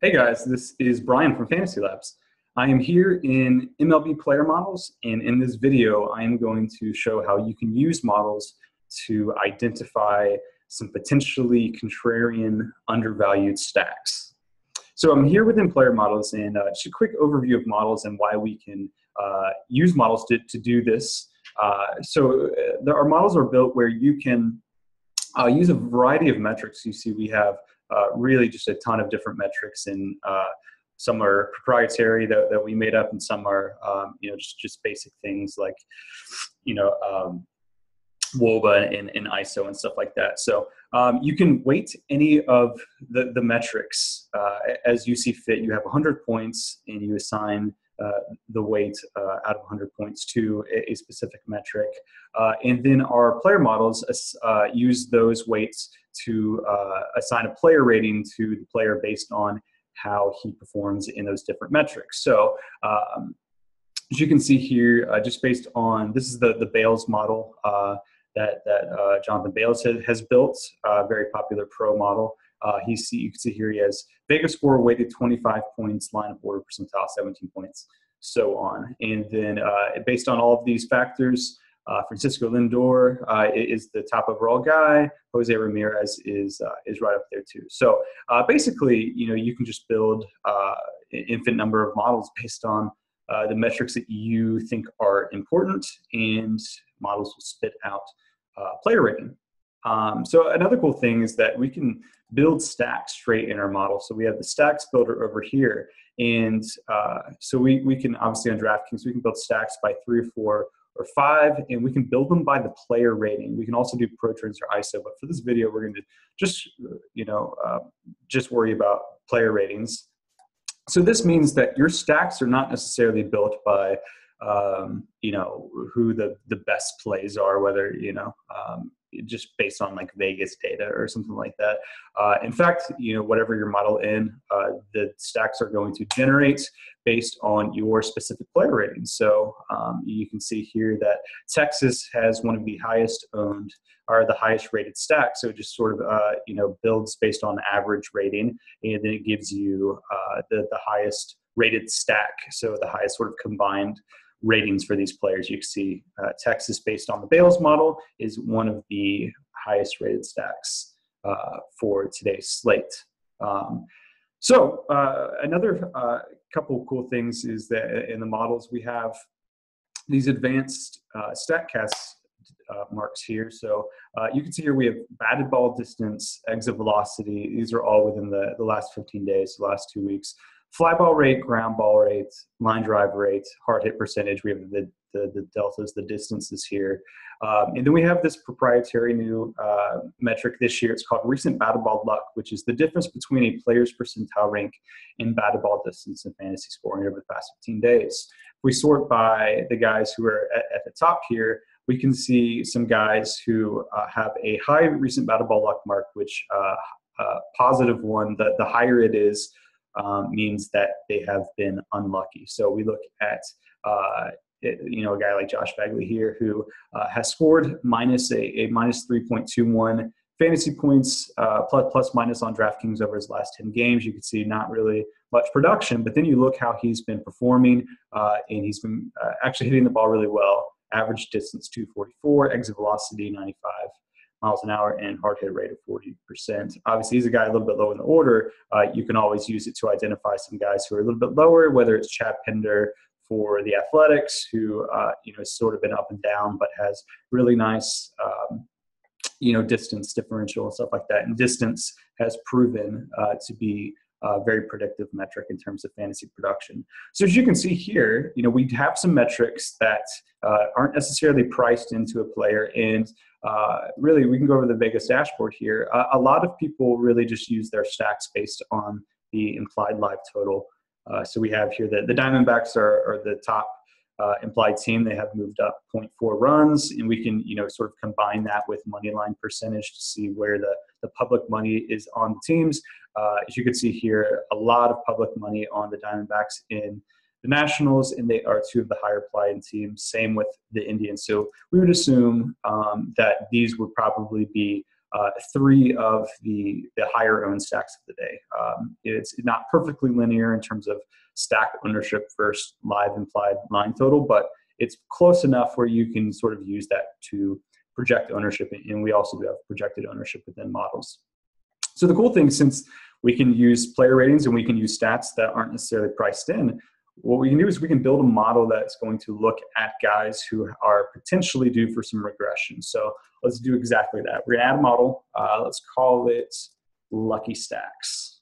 Hey guys, this is Bryan from FantasyLabs. I am here in MLB Player Models, and in this video, I am going to show how you can use models to identify some potentially contrarian undervalued stacks. So I'm here within Player Models, and just a quick overview of models and why we can use models to do this. Our models are built where you can use a variety of metrics. You see we have really just a ton of different metrics, and some are proprietary that we made up, and some are just basic things like WOBA and ISO and stuff like that. So you can weight any of the metrics as you see fit. You have 100 points, and you assign the weight out of 100 points to a specific metric. And then our player models use those weights to assign a player rating to the player based on how he performs in those different metrics. So as you can see here, just based on, this is the Bales model that Jonathan Bales has built, a very popular pro model. You can see here he has Vega score weighted 25 points, line of order percentile 17 points, so on. And then based on all of these factors, Francisco Lindor is the top overall guy. Jose Ramirez is right up there too. So basically, you can just build an infinite number of models based on the metrics that you think are important, and models will spit out player rating. So another cool thing is that we can build stacks straight in our model. So we have the stacks builder over here. And so we can obviously on DraftKings, we can build stacks by 3 or 4 or 5, and we can build them by the player rating. We can also do pro trends or ISO, but for this video, we're going to just worry about player ratings. So this means that your stacks are not necessarily built by who the best plays are, whether just based on like Vegas data or something like that. In fact, whatever your model in, the stacks are going to generate based on your specific player ratings. So you can see here that Texas has one of the highest owned, or the highest rated stacks. So it just sort of builds based on average rating, and then it gives you the highest rated stack. So the highest sort of combined ratings for these players. You can see Texas, based on the Bales model, is one of the highest rated stacks for today's slate. Another couple of cool things is that in the models we have these advanced StatCast marks here. So you can see here we have batted ball distance, exit velocity. These are all within the last 15 days, the last 2 weeks. Fly ball rate, ground ball rate, line drive rate, hard hit percentage. We have the deltas, the distances here. And then we have this proprietary new metric this year. It's called recent batted ball luck, which is the difference between a player's percentile rank in batted ball distance and fantasy scoring over the past 15 days. If we sort by the guys who are at the top here, we can see some guys who have a high recent batted ball luck mark, which positive one, the higher it is, means that they have been unlucky. So we look at a guy like Josh Bagley here, who has scored minus 3.21 fantasy points plus minus on DraftKings over his last 10 games. You can see not really much production, but then you look how he's been performing, and he's been actually hitting the ball really well. Average distance 244, exit velocity 95 miles an hour, and hard hit rate of 40%. Obviously, he's a guy a little bit low in the order. You can always use it to identify some guys who are a little bit lower, whether it's Chad Pender for the Athletics, who has sort of been up and down, but has really nice distance differential and stuff like that. And distance has proven to be a very predictive metric in terms of fantasy production. So as you can see here, we have some metrics that aren't necessarily priced into a player, and really we can go over the Vegas dashboard here. A lot of people really just use their stacks based on the implied live total. So we have here the Diamondbacks are the top implied team. They have moved up 0.4 runs, and we can sort of combine that with money line percentage to see where the public money is on the teams. As you can see here, a lot of public money on the Diamondbacks in the Nationals, and they are 2 of the higher implied teams. Same with the Indians. So we would assume that these would probably be three of the higher owned stacks of the day. It's not perfectly linear in terms of stack ownership versus live implied line total, but it's close enough where you can sort of use that to project ownership, and we also do have projected ownership within models. So the cool thing, since we can use player ratings and we can use stats that aren't necessarily priced in, what we can do is we can build a model that's going to look at guys who are potentially due for some regression. So let's do exactly that. We're gonna add a model. Let's call it Lucky Stacks.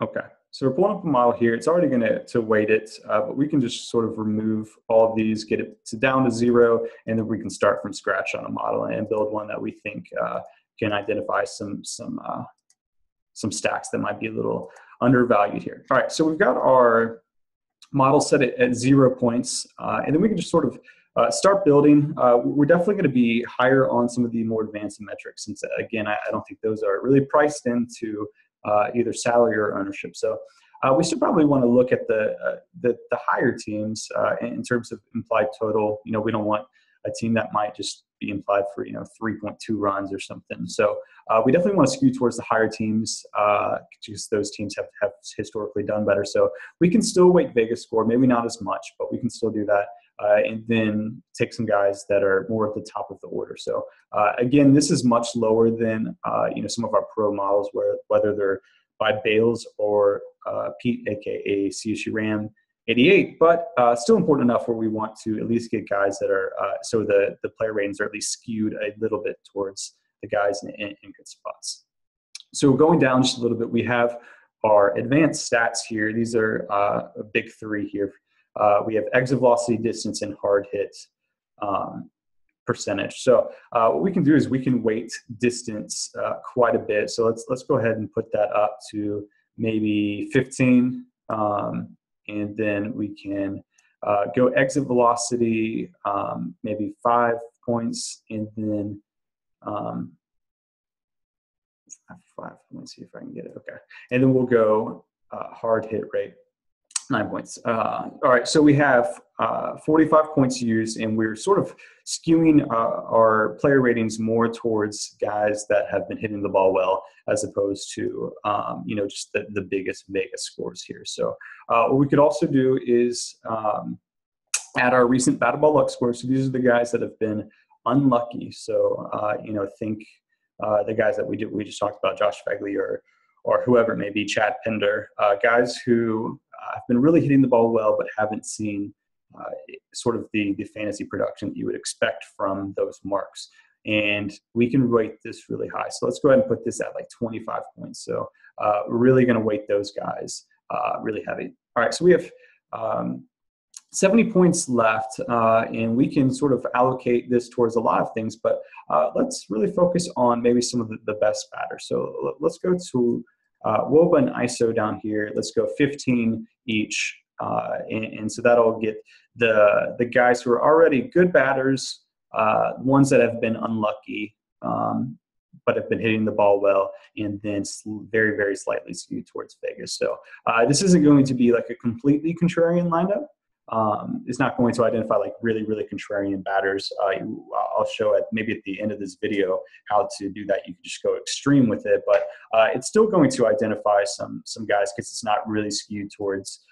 Okay, so we're pulling up a model here. It's already gonna weight it, but we can just sort of remove all of these, get it down to 0, and then we can start from scratch on a model and build one that we think can identify some stacks that might be a little undervalued here. All right, so we've got our model set at 0 points, and then we can just sort of start building. We're definitely going to be higher on some of the more advanced metrics, since again, I don't think those are really priced into either salary or ownership. So we should probably want to look at the higher teams in terms of implied total. You know, we don't want a team that might just be implied for 3.2 runs or something. So we definitely want to skew towards the higher teams, because those teams have historically done better. So we can still weight Vegas score, maybe not as much, but we can still do that, and then take some guys that are more at the top of the order. So again, this is much lower than some of our pro models, whether they're by Bales or Pete, aka CSU Ram 88, but still important enough where we want to at least get guys that are so the player ratings are at least skewed a little bit towards the guys in good spots. So going down just a little bit, we have our advanced stats here. These are a big 3 here. We have exit velocity, distance, and hard hit percentage. So what we can do is we can weight distance quite a bit. So let's go ahead and put that up to maybe 15. And then we can go exit velocity, maybe 5 points, and then 5 points. Let me see if I can get it. Okay, and then we'll go hard hit rate, 9 points. All right, so we have 45 points used, and we're sort of skewing our player ratings more towards guys that have been hitting the ball well, as opposed to just the biggest Vegas scores here. So what we could also do is add our recent batted ball luck scores. So these are the guys that have been unlucky. So think the guys that we just talked about, Josh Fegley or whoever it may be, Chad Pinder, guys who have been really hitting the ball well, but haven't seen sort of the fantasy production that you would expect from those marks. And we can rate this really high. So let's go ahead and put this at like 25 points. So we're really going to weight those guys really heavy. All right, so we have 70 points left, and we can sort of allocate this towards a lot of things, but let's really focus on maybe some of the best batters. So let's go to WOBA and ISO down here. Let's go 15 each, and so that'll get the guys who are already good batters, ones that have been unlucky, but have been hitting the ball well, and then very, very slightly skewed towards Vegas. So this isn't going to be like a completely contrarian lineup. It's not going to identify like really, really contrarian batters. I'll show maybe at the end of this video how to do that. You can just go extreme with it, but it's still going to identify some guys, because it's not really skewed towards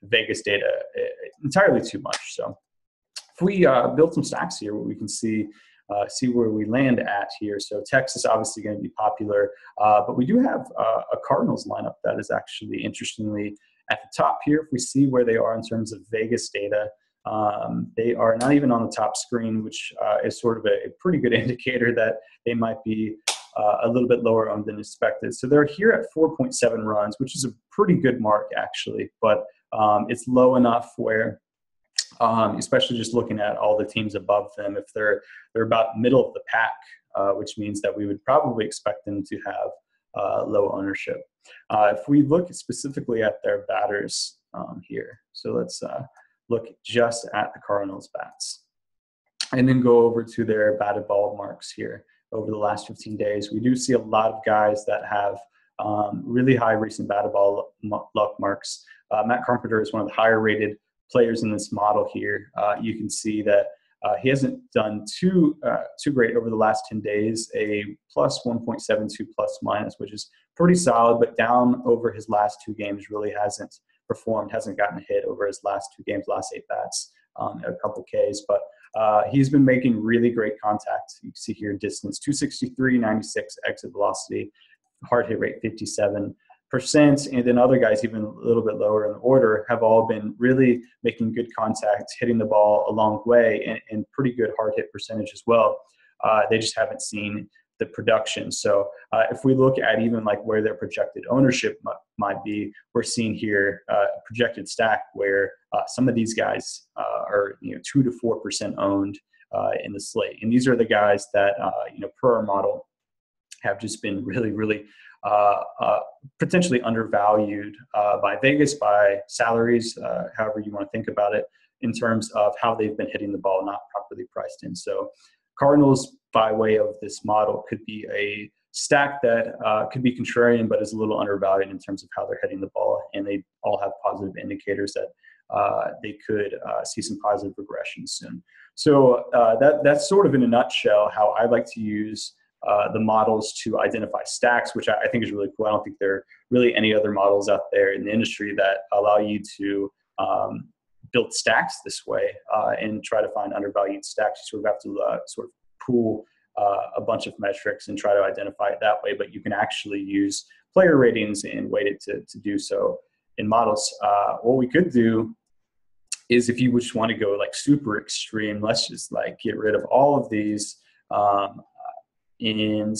Vegas data entirely too much. So if we build some stacks here, we can see where we land at here. So Texas obviously going to be popular, but we do have a Cardinals lineup that is actually interestingly at the top here. If we see where they are in terms of Vegas data, they are not even on the top screen, which is sort of a pretty good indicator that they might be a little bit lower owned than expected. So they're here at 4.7 runs, which is a pretty good mark actually, but it's low enough where, especially just looking at all the teams above them, if they're about middle of the pack, which means that we would probably expect them to have low ownership. If we look specifically at their batters here, so let's look just at the Cardinals bats, and then go over to their batted ball marks here over the last 15 days. We do see a lot of guys that have really high recent batted ball luck marks. Matt Carpenter is one of the higher rated players in this model here. You can see that He hasn't done too great over the last 10 days, a plus 1.72 plus minus, which is pretty solid, but down over his last 2 games, really hasn't performed, hasn't gotten a hit over his last 2 games, last 8 bats, a couple Ks, but he's been making really great contact. You can see here distance 263, 96 exit velocity, hard hit rate 57%, and then other guys even a little bit lower in the order have all been really making good contact, hitting the ball a long way, and pretty good hard hit percentage as well. They just haven't seen the production. So if we look at even like where their projected ownership might be, we're seeing here a projected stack where some of these guys are 2 to 4% owned in the slate, and these are the guys that per our model have just been really potentially undervalued by Vegas, by salaries, however you want to think about it, in terms of how they've been hitting the ball, not properly priced in. So Cardinals, by way of this model, could be a stack that could be contrarian, but is a little undervalued in terms of how they're hitting the ball, and they all have positive indicators that they could see some positive regression soon. So that's sort of in a nutshell how I like to use the models to identify stacks, which I think is really cool. I don't think there are really any other models out there in the industry that allow you to build stacks this way and try to find undervalued stacks. You sort of have to sort of pool a bunch of metrics and try to identify it that way, but you can actually use player ratings and weight it to do so in models. What we could do is, if you just want to go like super extreme, let's just like get rid of all of these and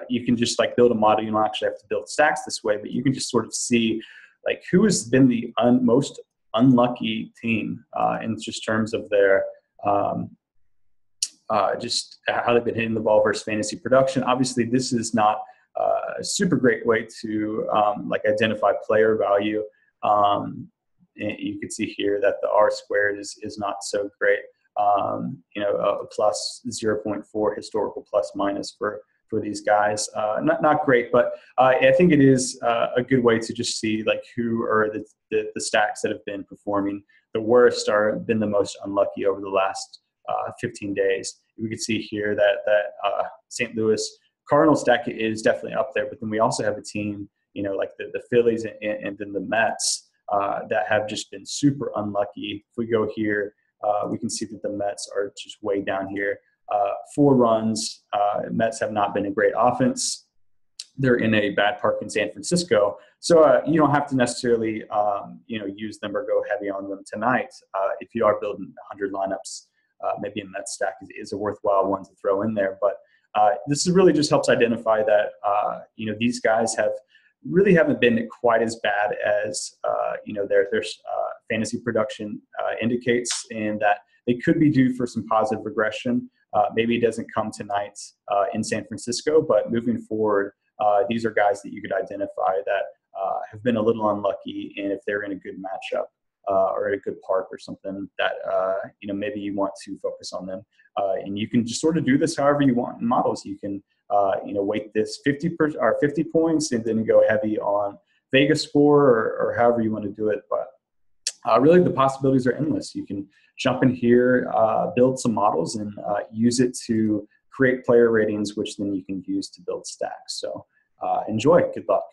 you can just like build a model. You don't actually have to build stacks this way, but you can just sort of see like who has been the most unlucky team in just terms of their just how they've been hitting the ball versus fantasy production. Obviously, this is not a super great way to like identify player value. And you can see here that the R squared is not so great. A plus 0.4 historical plus minus for these guys. Not great, but I think it is a good way to just see like who are the stacks that have been performing the worst or been the most unlucky over the last 15 days. We can see here that St. Louis Cardinal stack is definitely up there, but then we also have a team, like the Phillies and then the Mets that have just been super unlucky. If we go here, we can see that the Mets are just way down here. 4 runs. Mets have not been a great offense. They're in a bad park in San Francisco. So you don't have to necessarily, use them or go heavy on them tonight. If you are building 100 lineups, maybe a Mets stack is a worthwhile one to throw in there. But this really just helps identify that, these guys really haven't been quite as bad as, their fantasy production indicates, and that they could be due for some positive regression. Maybe it doesn't come tonight in San Francisco, but moving forward, these are guys that you could identify that have been a little unlucky, and if they're in a good matchup or at a good park or something, that maybe you want to focus on them. And you can just sort of do this however you want in models. You can weight this 50 points and then go heavy on Vegas score or however you want to do it. But really, the possibilities are endless. You can jump in here, build some models, and use it to create player ratings, which then you can use to build stacks. So enjoy. Good luck.